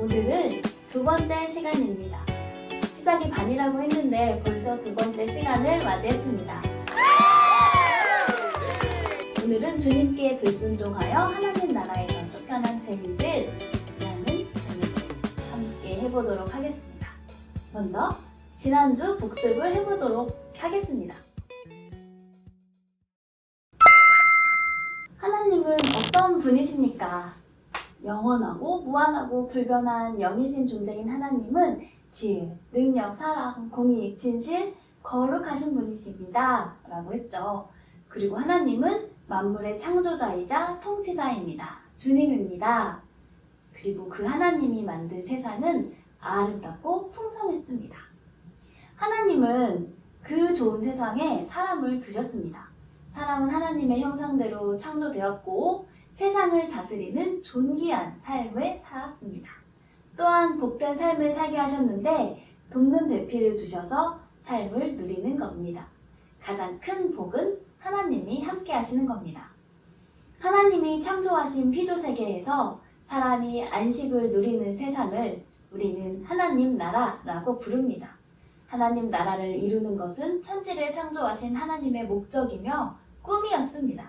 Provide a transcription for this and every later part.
오늘은 두 번째 시간입니다. 시작이 반이라고 했는데 벌써 두 번째 시간을 맞이했습니다. 오늘은 주님께 불순종하여 하나님 나라에서 쫓겨난 죄인들이라는 제목으로 함께 해보도록 하겠습니다. 먼저 지난주 복습을 해보도록 하겠습니다. 하나님은 어떤 분이십니까? 영원하고 무한하고 불변한 영이신 존재인 하나님은 지혜, 능력, 사랑, 공의, 진실, 거룩하신 분이십니다 라고 했죠. 그리고 하나님은 만물의 창조자이자 통치자입니다. 주님입니다. 그리고 그 하나님이 만든 세상은 아름답고 풍성했습니다. 하나님은 그 좋은 세상에 사람을 두셨습니다. 사람은 하나님의 형상대로 창조되었고 세상을 다스리는 존귀한 삶을 살았습니다. 또한 복된 삶을 살게 하셨는데 돕는 배필을 주셔서 삶을 누리는 겁니다. 가장 큰 복은 하나님이 함께 하시는 겁니다. 하나님이 창조하신 피조세계에서 사람이 안식을 누리는 세상을 우리는 하나님 나라라고 부릅니다. 하나님 나라를 이루는 것은 천지를 창조하신 하나님의 목적이며 꿈이었습니다.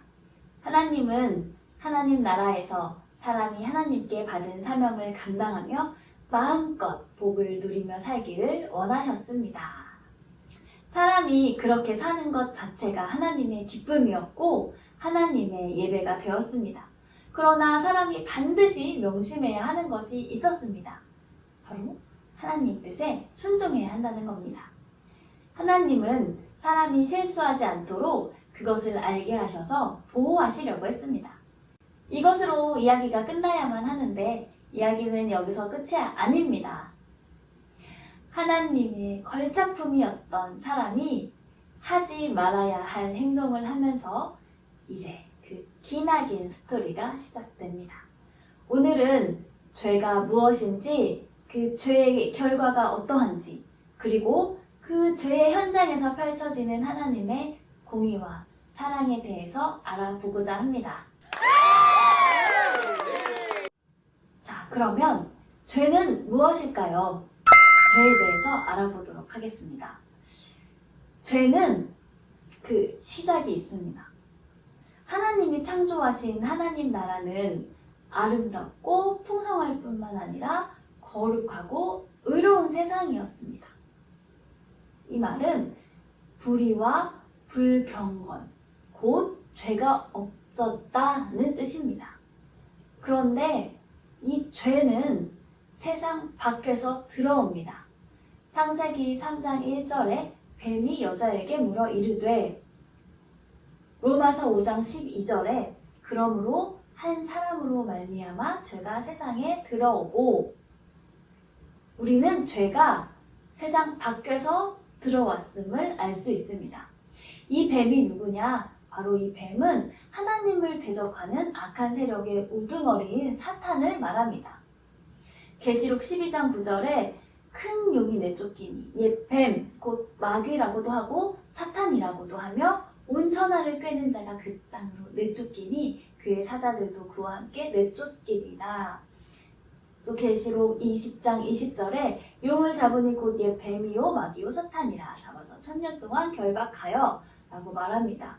하나님은 하나님 나라에서 사람이 하나님께 받은 사명을 감당하며 마음껏 복을 누리며 살기를 원하셨습니다. 사람이 그렇게 사는 것 자체가 하나님의 기쁨이었고 하나님의 예배가 되었습니다. 그러나 사람이 반드시 명심해야 하는 것이 있었습니다. 바로 하나님 뜻에 순종해야 한다는 겁니다. 하나님은 사람이 실수하지 않도록 그것을 알게 하셔서 보호하시려고 했습니다. 이것으로 이야기가 끝나야만 하는데 이야기는 여기서 끝이 아닙니다. 하나님의 걸작품이었던 사람이 하지 말아야 할 행동을 하면서 이제 그 기나긴 스토리가 시작됩니다. 오늘은 죄가 무엇인지, 그 죄의 결과가 어떠한지, 그리고 그 죄의 현장에서 펼쳐지는 하나님의 공의와 사랑에 대해서 알아보고자 합니다. 자, 그러면 죄는 무엇일까요? 죄에 대해서 알아보도록 하겠습니다. 죄는 그 시작이 있습니다. 하나님이 창조하신 하나님 나라는 아름답고 풍성할 뿐만 아니라 거룩하고 의로운 세상이었습니다. 이 말은 불의와 불경건, 곧 죄가 없었다는 뜻입니다. 그런데 이 죄는 세상 밖에서 들어옵니다. 창세기 3장 1절에 뱀이 여자에게 물어 이르되, 로마서 5장 12절에 그러므로 한 사람으로 말미암아 죄가 세상에 들어오고, 우리는 죄가 세상 밖에서 들어왔음을 알 수 있습니다. 이 뱀이 누구냐? 바로 이 뱀은 하나님을 대적하는 악한 세력의 우두머리인 사탄을 말합니다. 계시록 12장 9절에 큰 용이 내쫓기니 옛 뱀, 곧 마귀라고도 하고 사탄이라고도 하며 온 천하를 꿰는 자가 그 땅으로 내쫓기니 그의 사자들도 그와 함께 내쫓기리라. 또 계시록 20장 20절에 용을 잡으니 곧 옛 뱀이요 마귀요 사탄이라 잡아서 1000년 동안 결박하여 라고 말합니다.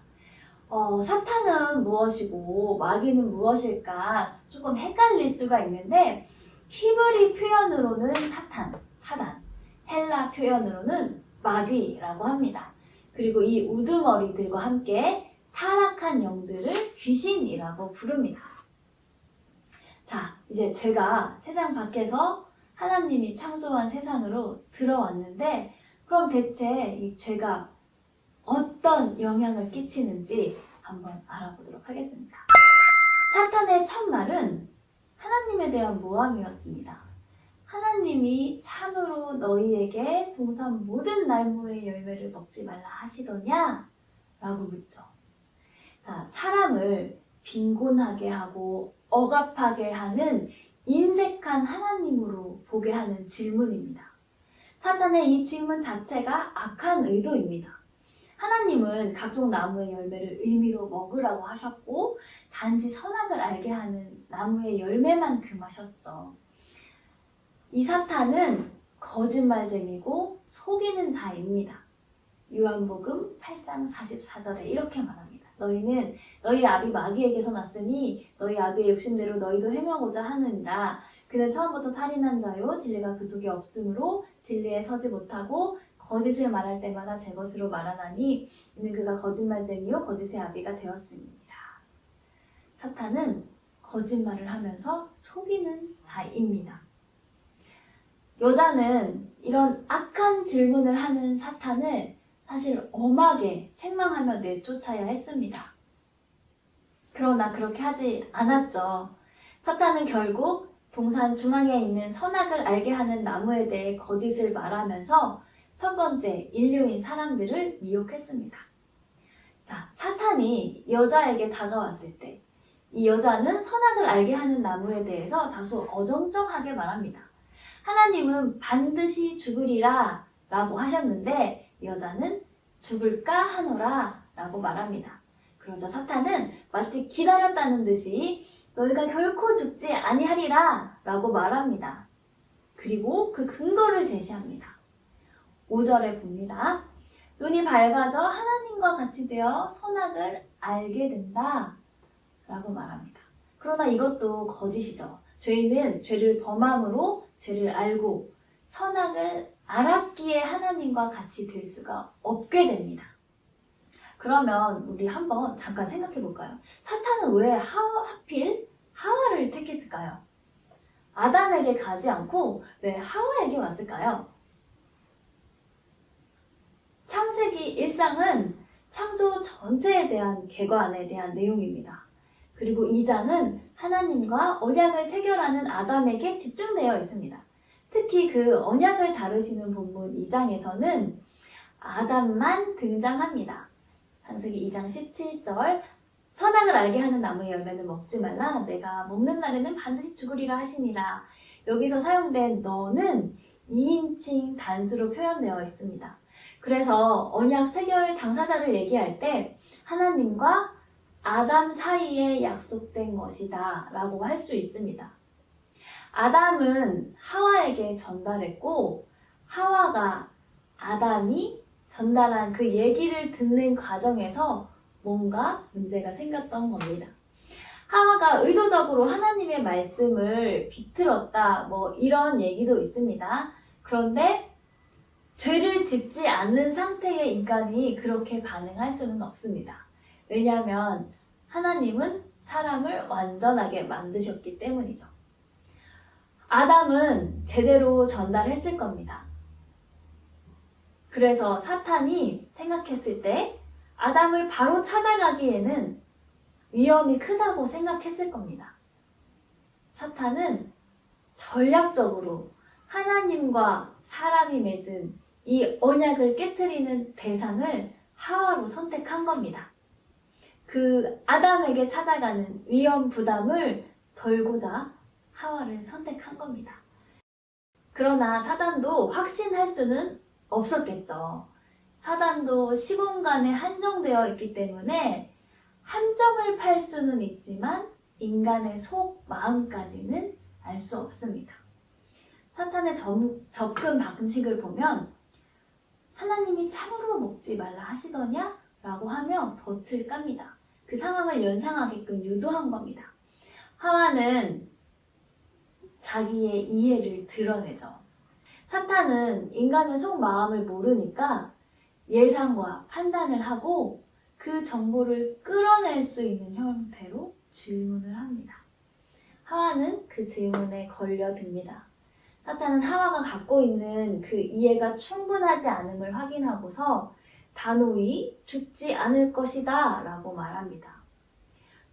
사탄은 무엇이고 마귀는 무엇일까 조금 헷갈릴 수가 있는데, 히브리 표현으로는 사단, 헬라 표현으로는 마귀라고 합니다. 그리고 이 우두머리들과 함께 타락한 영들을 귀신이라고 부릅니다. 자, 이제 죄가 세상 밖에서 하나님이 창조한 세상으로 들어왔는데, 그럼 대체 이 죄가 어떤 영향을 끼치는지 한번 알아보도록 하겠습니다. 사탄의 첫 말은 하나님에 대한 모함이었습니다. 하나님이 참으로 너희에게 동산 모든 나무의 열매를 먹지 말라 하시더냐? 라고 묻죠. 자, 사람을 빈곤하게 하고 억압하게 하는 인색한 하나님으로 보게 하는 질문입니다. 사탄의 이 질문 자체가 악한 의도입니다. 하나님은 각종 나무의 열매를 의미로 먹으라고 하셨고 단지 선악을 알게 하는 나무의 열매만 금하셨죠. 이 사탄은 거짓말쟁이고 속이는 자입니다. 요한복음 8장 44절에 이렇게 말합니다. 너희는 너희 아비 마귀에게서 났으니 너희 아비의 욕심대로 너희도 행하고자 하느니라. 그는 처음부터 살인한 자요 진리가 그 속에 없으므로 진리에 서지 못하고 거짓을 말할 때마다 제 것으로 말하나니 이는 그가 거짓말쟁이요 거짓의 아비가 되었음이니라. 사탄은 거짓말을 하면서 속이는 자입니다. 여자는 이런 악한 질문을 하는 사탄을 사실 엄하게 책망하며 내쫓아야 했습니다. 그러나 그렇게 하지 않았죠. 사탄은 결국 동산 중앙에 있는 선악을 알게 하는 나무에 대해 거짓을 말하면서 첫 번째 인류인 사람들을 미혹했습니다. 자, 사탄이 여자에게 다가왔을 때 이 여자는 선악을 알게 하는 나무에 대해서 다소 어정쩡하게 말합니다. 하나님은 반드시 죽으리라 라고 하셨는데 여자는 죽을까 하노라 라고 말합니다. 그러자 사탄은 마치 기다렸다는 듯이 너희가 결코 죽지 아니하리라 라고 말합니다. 그리고 그 근거를 제시합니다. 5절에 봅니다. 눈이 밝아져 하나님과 같이 되어 선악을 알게 된다 라고 말합니다. 그러나 이것도 거짓이죠. 죄인은 죄를 범함으로 죄를 알고 선악을 알았기에 하나님과 같이 될 수가 없게 됩니다. 그러면 우리 한번 잠깐 생각해 볼까요? 사탄은 왜 하필 하와를 택했을까요? 아담에게 가지 않고 왜 하와에게 왔을까요? 창세기 1장은 창조 전체에 대한 개관에 대한 내용입니다. 그리고 2장은 하나님과 언약을 체결하는 아담에게 집중되어 있습니다. 특히 그 언약을 다루시는 본문 2장에서는 아담만 등장합니다. 창세기 2장 17절 선악을 알게 하는 나무의 열매는 먹지 말라 내가 먹는 날에는 반드시 죽으리라 하시니라. 여기서 사용된 너는 2인칭 단수로 표현되어 있습니다. 그래서 언약 체결 당사자를 얘기할 때 하나님과 아담 사이에 약속된 것이다 라고 할 수 있습니다. 아담은 하와에게 전달했고 하와가 아담이 전달한 그 얘기를 듣는 과정에서 뭔가 문제가 생겼던 겁니다. 하와가 의도적으로 하나님의 말씀을 비틀었다 뭐 이런 얘기도 있습니다. 그런데 죄를 짓지 않는 상태의 인간이 그렇게 반응할 수는 없습니다. 왜냐하면 하나님은 사람을 완전하게 만드셨기 때문이죠. 아담은 제대로 전달했을 겁니다. 그래서 사탄이 생각했을 때 아담을 바로 찾아가기에는 위험이 크다고 생각했을 겁니다. 사탄은 전략적으로 하나님과 사람이 맺은 이 언약을 깨트리는 대상을 하와로 선택한 겁니다. 그 아담에게 찾아가는 위험 부담을 덜고자 하와를 선택한 겁니다. 그러나 사단도 확신할 수는 없었겠죠. 사단도 시공간에 한정되어 있기 때문에 함정을 팔 수는 있지만 인간의 속 마음까지는 알 수 없습니다. 사탄의 접근 방식을 보면 하나님이 참으로 먹지 말라 하시더냐? 라고 하며 덫을 깝니다. 그 상황을 연상하게끔 유도한 겁니다. 하와는 자기의 이해를 드러내죠. 사탄은 인간의 속마음을 모르니까 예상과 판단을 하고 그 정보를 끌어낼 수 있는 형태로 질문을 합니다. 하와는 그 질문에 걸려듭니다. 사탄은 하와가 갖고 있는 그 이해가 충분하지 않음을 확인하고서 단호히 죽지 않을 것이다 라고 말합니다.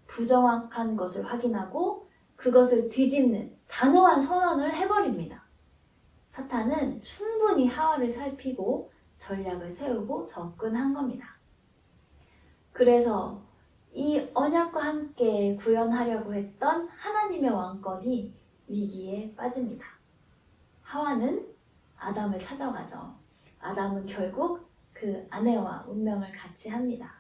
부정확한 것을 확인하고 그것을 뒤집는 단호한 선언을 해버립니다. 사탄은 충분히 하와를 살피고 전략을 세우고 접근한 겁니다. 그래서 이 언약과 함께 구현하려고 했던 하나님의 왕권이 위기에 빠집니다. 하와는 아담을 찾아가죠. 아담은 결국 그 아내와 운명을 같이 합니다.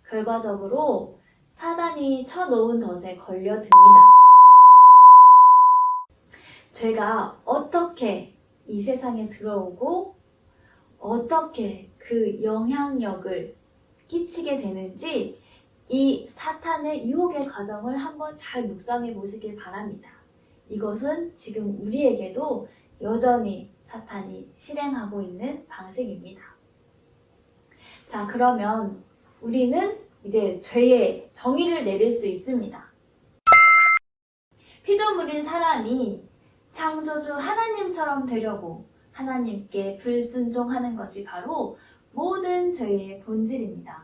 결과적으로 사단이 쳐놓은 덫에 걸려듭니다. 죄가 어떻게 이 세상에 들어오고 어떻게 그 영향력을 끼치게 되는지 이 사탄의 유혹의 과정을 한번 잘 묵상해 보시길 바랍니다. 이것은 지금 우리에게도 여전히 사탄이 실행하고 있는 방식입니다. 자, 그러면 우리는 이제 죄의 정의를 내릴 수 있습니다. 피조물인 사람이 창조주 하나님처럼 되려고 하나님께 불순종하는 것이 바로 모든 죄의 본질입니다.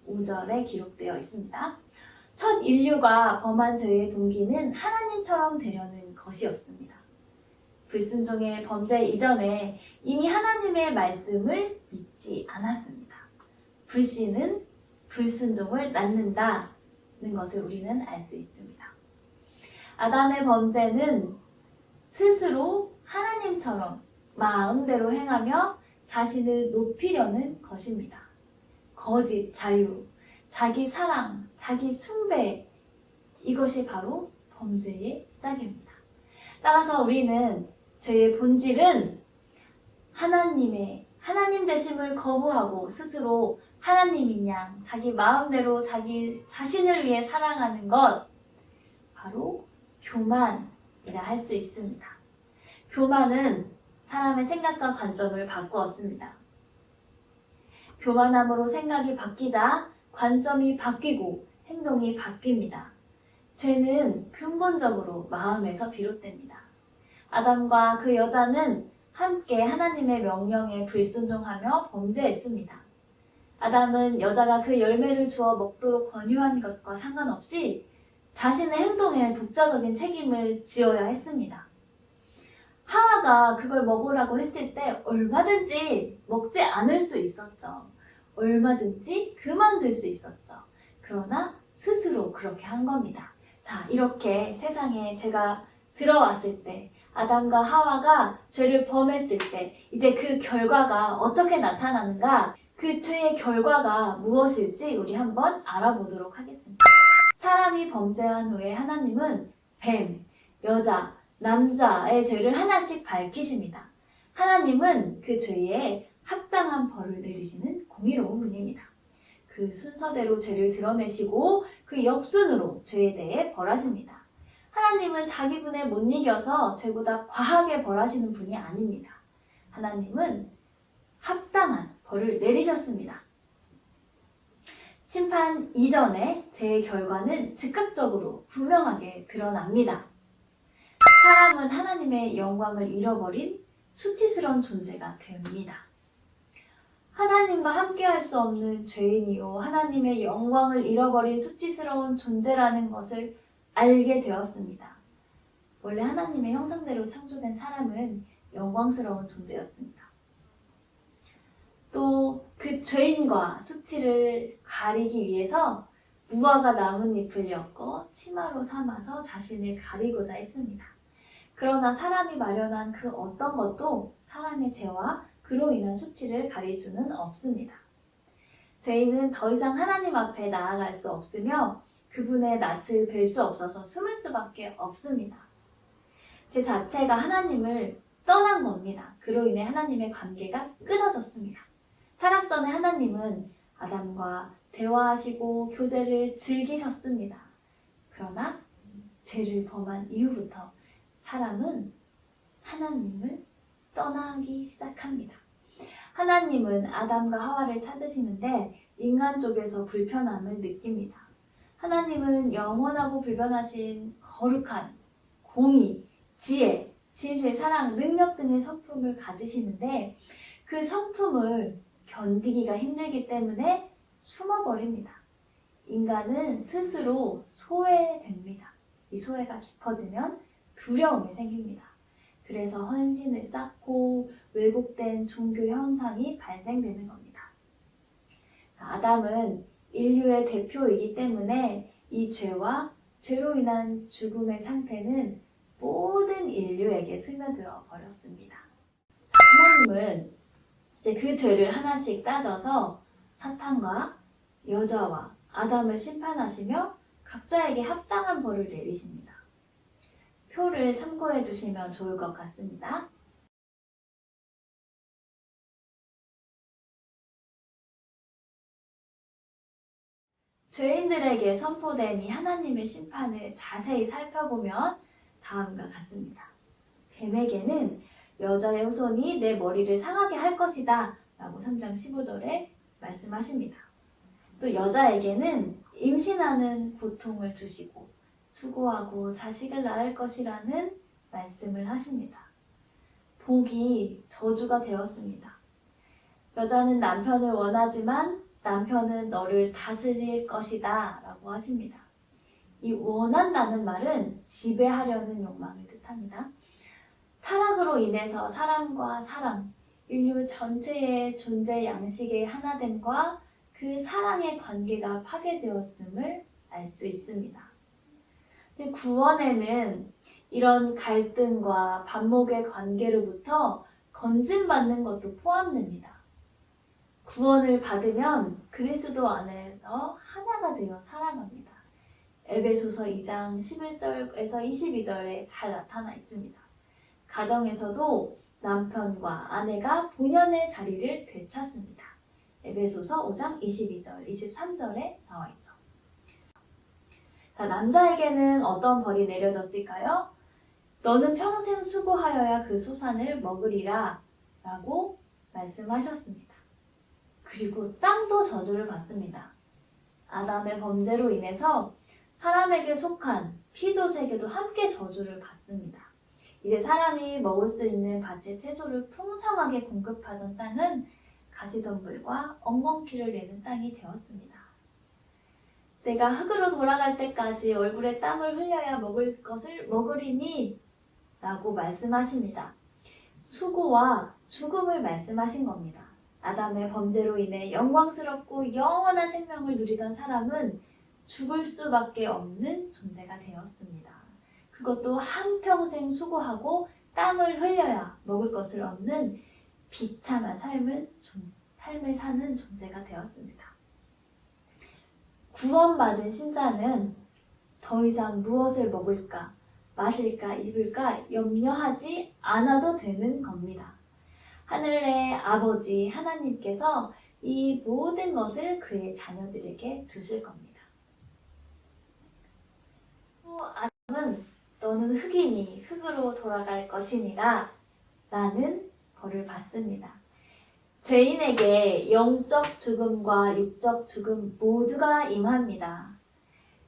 5절에 기록되어 있습니다. 첫 인류가 범한 죄의 동기는 하나님처럼 되려는 것이었습니다. 불순종의 범죄 이전에 이미 하나님의 말씀을 믿지 않았습니다. 불신은 불순종을 낳는다는 것을 우리는 알 수 있습니다. 아담의 범죄는 스스로 하나님처럼 마음대로 행하며 자신을 높이려는 것입니다. 거짓 자유, 자기 사랑, 자기 숭배, 이것이 바로 범죄의 시작입니다. 따라서 우리는 죄의 본질은 하나님 되심을 거부하고 스스로 하나님인 양 자기 마음대로 자기 자신을 위해 사랑하는 것, 바로 교만이라 할 수 있습니다. 교만은 사람의 생각과 관점을 바꾸었습니다. 교만함으로 생각이 바뀌자 관점이 바뀌고 행동이 바뀝니다. 죄는 근본적으로 마음에서 비롯됩니다. 아담과 그 여자는 함께 하나님의 명령에 불순종하며 범죄했습니다. 아담은 여자가 그 열매를 주어 먹도록 권유한 것과 상관없이 자신의 행동에 독자적인 책임을 지어야 했습니다. 하와가 그걸 먹으라고 했을 때 얼마든지 먹지 않을 수 있었죠. 얼마든지 그만둘 수 있었죠. 그러나 스스로 그렇게 한 겁니다. 자, 이렇게 세상에 죄가 들어왔을 때, 아담과 하와가 죄를 범했을 때 이제 그 결과가 어떻게 나타나는가, 그 죄의 결과가 무엇일지 우리 한번 알아보도록 하겠습니다. 사람이 범죄한 후에 하나님은 뱀, 여자, 남자의 죄를 하나씩 밝히십니다. 하나님은 그 죄에 합당한 벌을 내리시는 공의로운 분입니다. 그 순서대로 죄를 드러내시고 그 역순으로 죄에 대해 벌하십니다. 하나님은 자기 분에 못 이겨서 죄보다 과하게 벌하시는 분이 아닙니다. 하나님은 합당한 벌을 내리셨습니다. 심판 이전에 죄의 결과는 즉각적으로 분명하게 드러납니다. 사람은 하나님의 영광을 잃어버린 수치스러운 존재가 됩니다. 하나님과 함께할 수 없는 죄인이요 하나님의 영광을 잃어버린 수치스러운 존재라는 것을 알게 되었습니다. 원래 하나님의 형상대로 창조된 사람은 영광스러운 존재였습니다. 또 그 죄인과 수치를 가리기 위해서 무화과 나뭇잎을 엮어 치마로 삼아서 자신을 가리고자 했습니다. 그러나 사람이 마련한 그 어떤 것도 사람의 죄와 그로 인한 수치를 가릴 수는 없습니다. 죄인은 더 이상 하나님 앞에 나아갈 수 없으며 그분의 낯을 뵐 수 없어서 숨을 수밖에 없습니다. 죄 자체가 하나님을 떠난 겁니다. 그로 인해 하나님의 관계가 끊어졌습니다. 타락 전에 하나님은 아담과 대화하시고 교제를 즐기셨습니다. 그러나 죄를 범한 이후부터 사람은 하나님을 떠나기 시작합니다. 하나님은 아담과 하와를 찾으시는데 인간 쪽에서 불편함을 느낍니다. 하나님은 영원하고 불변하신 거룩한 공의, 지혜, 진실, 사랑, 능력 등의 성품을 가지시는데 그 성품을 견디기가 힘들기 때문에 숨어버립니다. 인간은 스스로 소외됩니다. 이 소외가 깊어지면 두려움이 생깁니다. 그래서 헌신을 쌓고 왜곡된 종교 현상이 발생되는 겁니다. 아담은 인류의 대표이기 때문에 이 죄와 죄로 인한 죽음의 상태는 모든 인류에게 스며들어 버렸습니다. 하나님은 이제 그 죄를 하나씩 따져서 사탄과 여자와 아담을 심판하시며 각자에게 합당한 벌을 내리십니다. 표를 참고해 주시면 좋을 것 같습니다. 죄인들에게 선포된 이 하나님의 심판을 자세히 살펴보면 다음과 같습니다. 뱀에게는 여자의 후손이 내 머리를 상하게 할 것이다 라고 3장 15절에 말씀하십니다. 또 여자에게는 임신하는 고통을 주시고 수고하고 자식을 낳을 것이라는 말씀을 하십니다. 복이 저주가 되었습니다. 여자는 남편을 원하지만 남편은 너를 다스릴 것이다 라고 하십니다. 이 원한다는 말은 지배하려는 욕망을 뜻합니다. 타락으로 인해서 사람과 사람, 인류 전체의 존재 양식의 하나됨과 그 사랑의 관계가 파괴되었음을 알 수 있습니다. 근데 구원에는 이런 갈등과 반목의 관계로부터 건진받는 것도 포함됩니다. 구원을 받으면 그리스도 안에서 하나가 되어 살아갑니다. 에베소서 2장 11절에서 22절에 잘 나타나 있습니다. 가정에서도 남편과 아내가 본연의 자리를 되찾습니다. 에베소서 5장 22절, 23절에 나와 있죠. 자, 남자에게는 어떤 벌이 내려졌을까요? 너는 평생 수고하여야 그 소산을 먹으리라 라고 말씀하셨습니다. 그리고 땅도 저주를 받습니다. 아담의 범죄로 인해서 사람에게 속한 피조세계도 함께 저주를 받습니다. 이제 사람이 먹을 수 있는 밭의 채소를 풍성하게 공급하던 땅은 가시덤불과 엉겅퀴를 내는 땅이 되었습니다. 내가 흙으로 돌아갈 때까지 얼굴에 땀을 흘려야 먹을 것을 먹으리니 라고 말씀하십니다. 수고와 죽음을 말씀하신 겁니다. 아담의 범죄로 인해 영광스럽고 영원한 생명을 누리던 사람은 죽을 수밖에 없는 존재가 되었습니다. 그것도 한평생 수고하고 땀을 흘려야 먹을 것을 얻는 비참한 삶을 사는 존재가 되었습니다. 구원받은 신자는 더 이상 무엇을 먹을까, 마실까, 입을까 염려하지 않아도 되는 겁니다. 하늘의 아버지 하나님께서 이 모든 것을 그의 자녀들에게 주실 겁니다. 아담은 너는 흙이니 흙으로 돌아갈 것이니라 라는 벌을 받습니다. 죄인에게 영적 죽음과 육적 죽음 모두가 임합니다.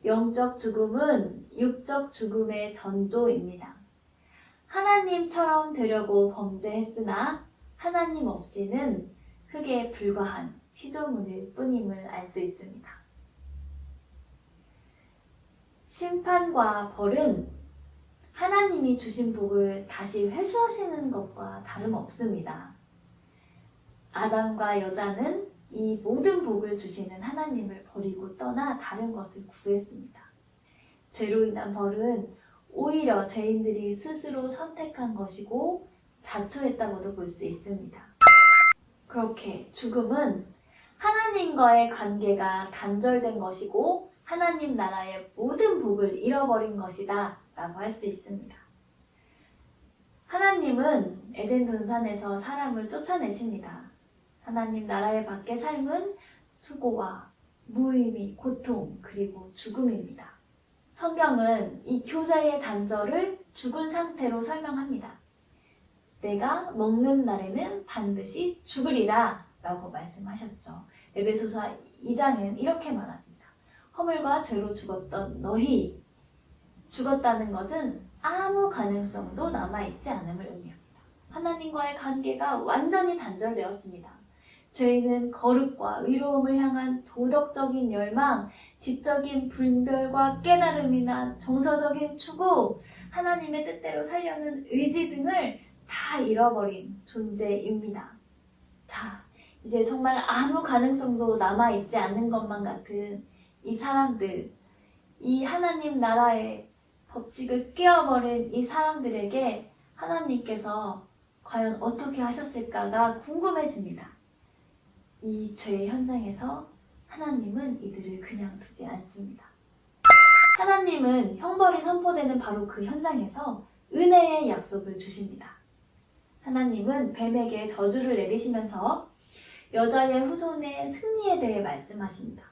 영적 죽음은 육적 죽음의 전조입니다. 하나님처럼 되려고 범죄했으나 하나님 없이는 흙에 불과한 피조물일 뿐임을 알 수 있습니다. 심판과 벌은 하나님이 주신 복을 다시 회수하시는 것과 다름없습니다. 아담과 여자는 이 모든 복을 주시는 하나님을 버리고 떠나 다른 것을 구했습니다. 죄로 인한 벌은 오히려 죄인들이 스스로 선택한 것이고 자초했다고도 볼 수 있습니다. 그렇게 죽음은 하나님과의 관계가 단절된 것이고 하나님 나라의 모든 복을 잃어버린 것이다 라고 할 수 있습니다. 하나님은 에덴 동산에서 사람을 쫓아내십니다. 하나님 나라의 밖의 삶은 수고와 무의미, 고통, 그리고 죽음입니다. 성경은 이 교제의 단절을 죽은 상태로 설명합니다. 내가 먹는 날에는 반드시 죽으리라 라고 말씀하셨죠. 에베소서 2장은 이렇게 말합니다. 허물과 죄로 죽었던 너희, 죽었다는 것은 아무 가능성도 남아있지 않음을 의미합니다. 하나님과의 관계가 완전히 단절되었습니다. 죄인은 거룩과 의로움을 향한 도덕적인 열망, 지적인 분별과 깨달음이나 정서적인 추구, 하나님의 뜻대로 살려는 의지 등을 다 잃어버린 존재입니다. 자, 이제 정말 아무 가능성도 남아있지 않는 것만 같은 이 사람들, 이 하나님 나라의 법칙을 깨어버린 이 사람들에게 하나님께서 과연 어떻게 하셨을까가 궁금해집니다. 이 죄의 현장에서 하나님은 이들을 그냥 두지 않습니다. 하나님은 형벌이 선포되는 바로 그 현장에서 은혜의 약속을 주십니다. 하나님은 뱀에게 저주를 내리시면서 여자의 후손의 승리에 대해 말씀하십니다.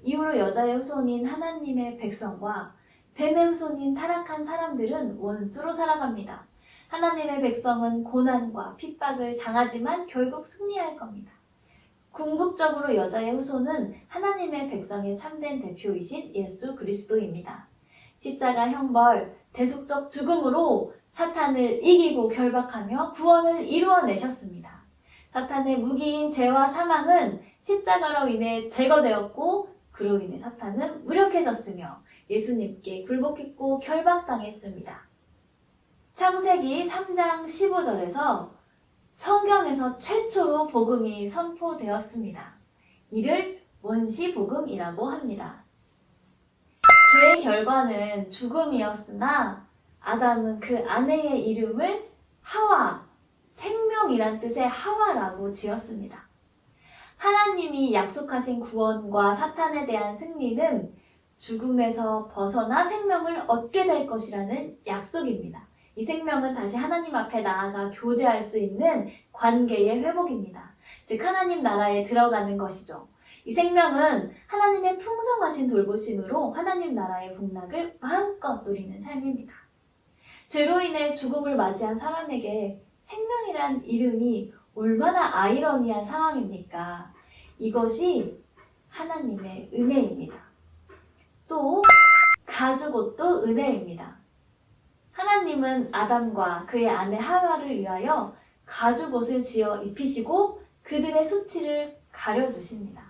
이후로 여자의 후손인 하나님의 백성과 뱀의 후손인 타락한 사람들은 원수로 살아갑니다. 하나님의 백성은 고난과 핍박을 당하지만 결국 승리할 겁니다. 궁극적으로 여자의 후손은 하나님의 백성의 참된 대표이신 예수 그리스도입니다. 십자가 형벌, 대속적 죽음으로 사탄을 이기고 결박하며 구원을 이루어내셨습니다. 사탄의 무기인 죄와 사망은 십자가로 인해 제거되었고 그로 인해 사탄은 무력해졌으며 예수님께 굴복했고 결박당했습니다. 창세기 3장 15절에서 성경에서 최초로 복음이 선포되었습니다. 이를 원시복음이라고 합니다. 죄의 결과는 죽음이었으나 아담은 그 아내의 이름을 하와, 생명이란 뜻의 하와라고 지었습니다. 하나님이 약속하신 구원과 사탄에 대한 승리는 죽음에서 벗어나 생명을 얻게 될 것이라는 약속입니다. 이 생명은 다시 하나님 앞에 나아가 교제할 수 있는 관계의 회복입니다. 즉 하나님 나라에 들어가는 것이죠. 이 생명은 하나님의 풍성하신 돌보심으로 하나님 나라의 복락을 마음껏 누리는 삶입니다. 죄로 인해 죽음을 맞이한 사람에게 생명이란 이름이 얼마나 아이러니한 상황입니까? 이것이 하나님의 은혜입니다. 또 가죽옷도 은혜입니다. 하나님은 아담과 그의 아내 하와를 위하여 가죽옷을 지어 입히시고 그들의 수치를 가려주십니다.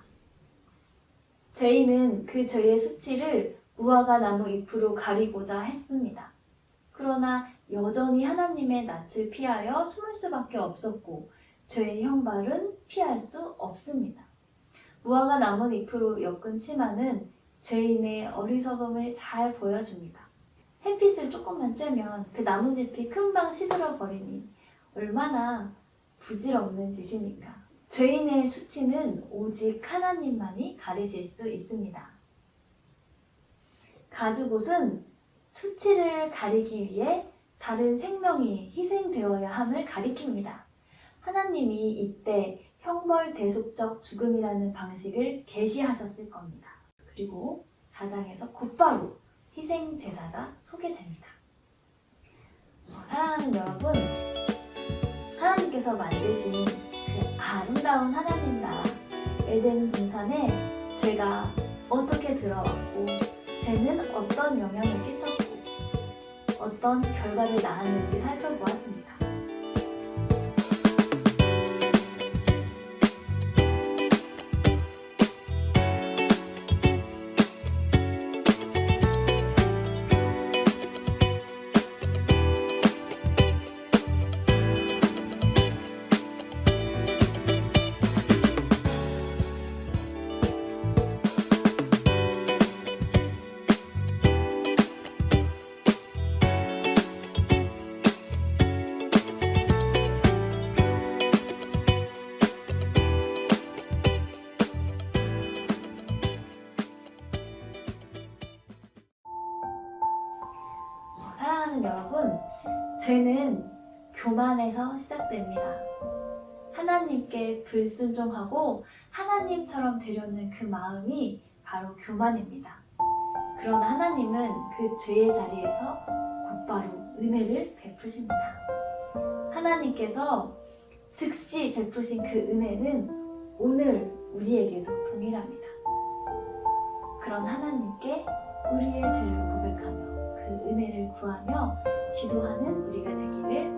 죄인은 그 죄의 수치를 무화과 나무 잎으로 가리고자 했습니다. 그러나 여전히 하나님의 낯을 피하여 숨을 수밖에 없었고 죄의 형벌은 피할 수 없습니다. 무화과 나무 잎으로 엮은 치마는 죄인의 어리석음을 잘 보여줍니다. 햇빛을 조금만 쬐면 그 나뭇잎이 금방 시들어 버리니 얼마나 부질없는 짓입니까? 죄인의 수치는 오직 하나님만이 가리실 수 있습니다. 가죽옷은 수치를 가리기 위해 다른 생명이 희생되어야 함을 가리킵니다. 하나님이 이때 형벌 대속적 죽음이라는 방식을 계시하셨을 겁니다. 그리고 4장에서 곧바로 희생 제사가 소개됩니다. 사랑하는 여러분, 하나님께서 만드신 그 아름다운 하나님 나라 에덴 동산에 죄가 어떻게 들어왔고 죄는 어떤 영향을 끼쳤고 어떤 결과를 낳았는지 살펴보았습니다. 사랑하는 여러분, 죄는 교만에서 시작됩니다. 하나님께 불순종하고 하나님처럼 되려는 그 마음이 바로 교만입니다. 그러나 하나님은 그 죄의 자리에서 곧바로 은혜를 베푸십니다. 하나님께서 즉시 베푸신 그 은혜는 오늘 우리에게도 동일합니다. 그런 하나님께 우리의 죄를 고백하며 그 은혜를 구하며 기도하는 우리가 되기를